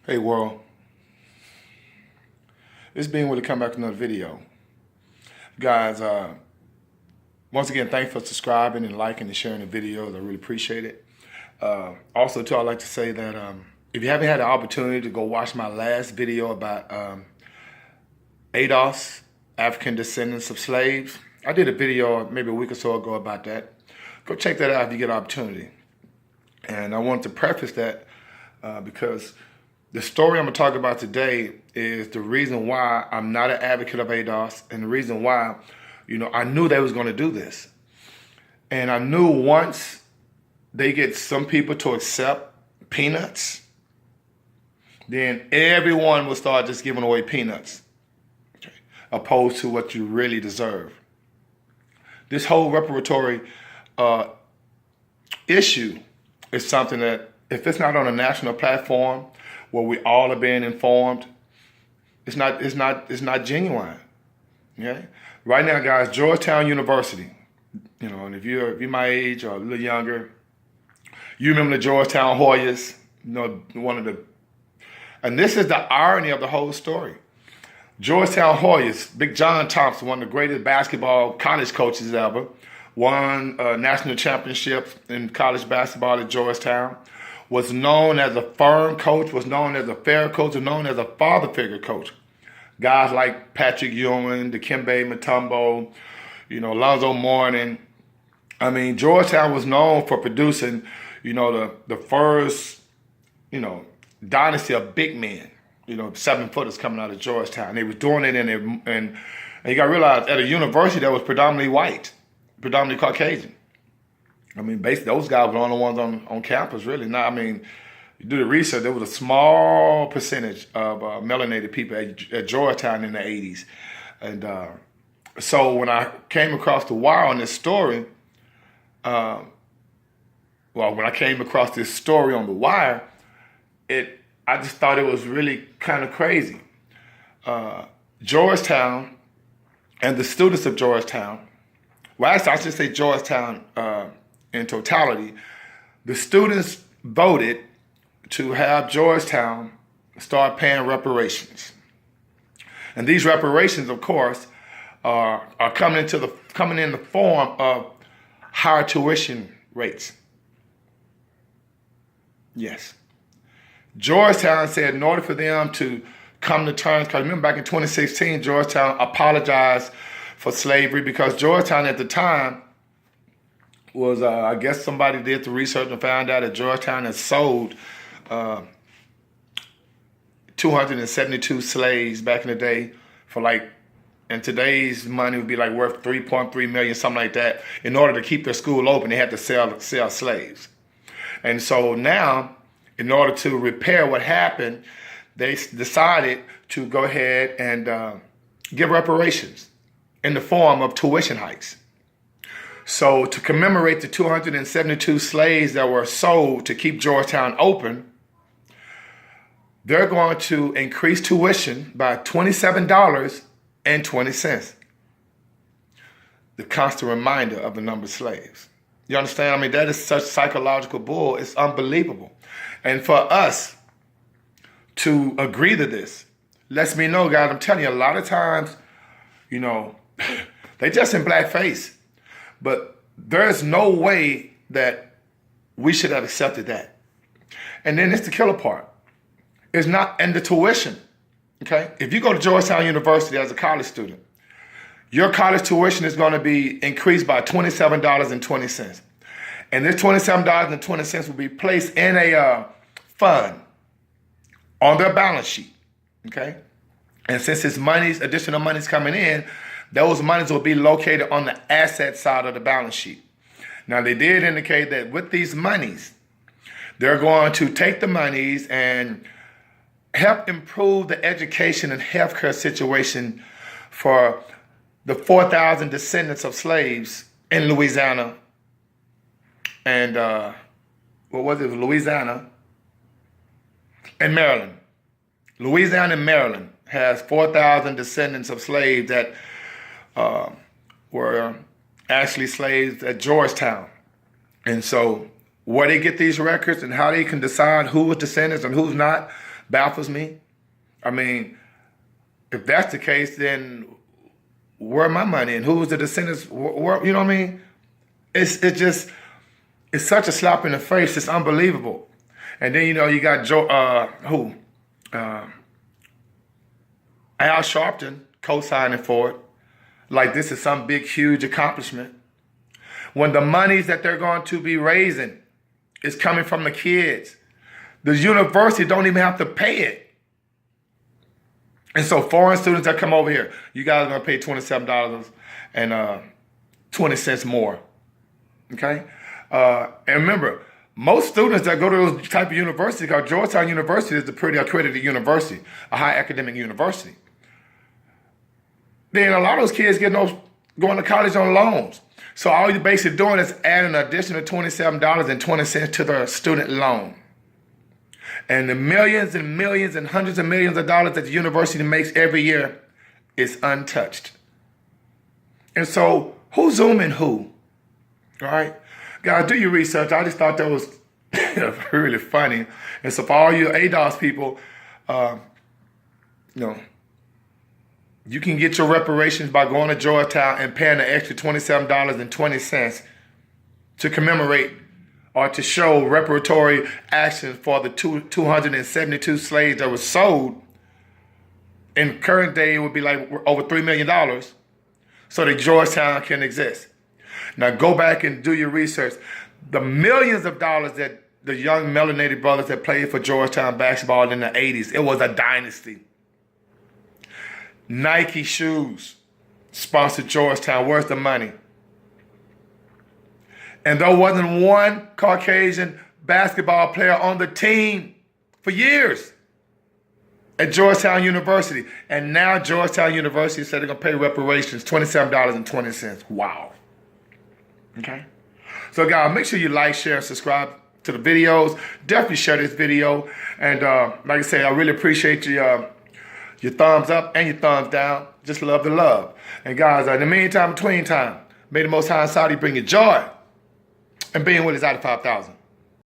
Hey world, it's being willing to come back to another video. Guys, once again, thanks for subscribing and liking and sharing the videos. I really appreciate it. Also, too, I'd like to say that if you haven't had the opportunity to go watch my last video about ADOS, African descendants of slaves, I did a video maybe a week or so ago about that. Go check that out if you get an opportunity. And I wanted to preface that because the story I'm going to talk about today is the reason why I'm not an advocate of ADOS, and the reason why, I knew they was going to do this. And I knew once they get some people to accept peanuts, then everyone will start just giving away peanuts, okay, opposed to what you really deserve. This whole reparatory issue is something that, if it's not on a national platform where we all are being informed, it's not genuine. Okay? Right now, guys, Georgetown University, and if you're my age or a little younger, you remember the Georgetown Hoyas, and this is the irony of the whole story. Georgetown Hoyas, Big John Thompson, one of the greatest basketball college coaches ever, won national championships in college basketball at Georgetown, was known as a firm coach, was known as a fair coach, was known as a father figure coach. Guys like Patrick Ewing, Dikembe Mutombo, Alonzo Mourning. I mean, Georgetown was known for producing, the first, dynasty of big men, 7-footers coming out of Georgetown. They was doing it and you got to realize at a university that was predominantly white, predominantly Caucasian. I mean, basically, those guys were the only ones on campus, really. Now, you do the research, there was a small percentage of melanated people at Georgetown in the 80s. And so when I came across the wire on this story, when I came across this story on the wire, I just thought it was really kind of crazy. Georgetown and the students of Georgetown, well, actually, I should say Georgetown in totality, the students voted to have Georgetown start paying reparations. And these reparations, of course, are coming in the form of higher tuition rates. Yes. Georgetown said in order for them to come to terms, because remember back in 2016, Georgetown apologized for slavery because Georgetown at the time was, I guess somebody did the research and found out that Georgetown had sold 272 slaves back in the day for and today's money would be worth 3.3 million, something like that. In order to keep their school open, they had to sell slaves. And so now, in order to repair what happened, they decided to go ahead and give reparations in the form of tuition hikes. So to commemorate the 272 slaves that were sold to keep Georgetown open, they're going to increase tuition by $27.20. The constant reminder of the number of slaves. You understand? That is such psychological bull. It's unbelievable. And for us to agree to this lets me know, guys, I'm telling you, a lot of times, they just in blackface. But there's no way that we should have accepted that. And then it's the killer part. It's not, and the tuition, okay? If you go to Georgetown University as a college student, your college tuition is going to be increased by $27.20. And this $27.20 will be placed in a fund on their balance sheet, okay? And since it's additional money's coming in, those monies will be located on the asset side of the balance sheet. Now, they did indicate that with these monies, they're going to take the monies and help improve the education and healthcare situation for the 4,000 descendants of slaves in Louisiana and, Louisiana and Maryland. Louisiana and Maryland has 4,000 descendants of slaves that were actually slaves at Georgetown. And so where they get these records and how they can decide who was descendants and who's not, baffles me. I mean, if that's the case, then where my money and who's the descendants? Where, you know what I mean? It's such a slap in the face. It's unbelievable. And then you got Al Sharpton co-signing for it, like this is some big, huge accomplishment. When the monies that they're going to be raising is coming from the kids, the university don't even have to pay it. And so foreign students that come over here, you guys are going to pay $27.20 more. Okay? And remember, most students that go to those type of universities, because Georgetown University is a pretty accredited university, a high academic university. Then a lot of those kids going to college on loans. So all you're basically doing is adding an additional $27.20 to the student loan. And the millions and millions and hundreds of millions of dollars that the university makes every year is untouched. And so who's zooming who? All right? Guys, do your research. I just thought that was really funny. And so for all you ADOS people, you can get your reparations by going to Georgetown and paying an extra $27.20 to commemorate or to show reparatory action for the 272 slaves that were sold. In current day, it would be like over $3 million so that Georgetown can exist. Now go back and do your research. The millions of dollars that the young melanated brothers that played for Georgetown basketball in the 80s, it was a dynasty. Nike shoes sponsored Georgetown. Where's the money? And there wasn't one Caucasian basketball player on the team for years at Georgetown University. And now Georgetown University said they're going to pay reparations, $27.20. Wow. Okay? So guys, make sure you like, share, and subscribe to the videos. Definitely share this video. And like I say, I really appreciate your thumbs up and your thumbs down. Just love the love. And guys, in the meantime, between time, may the Most High in Saudi bring you joy and being with us out of 5,000.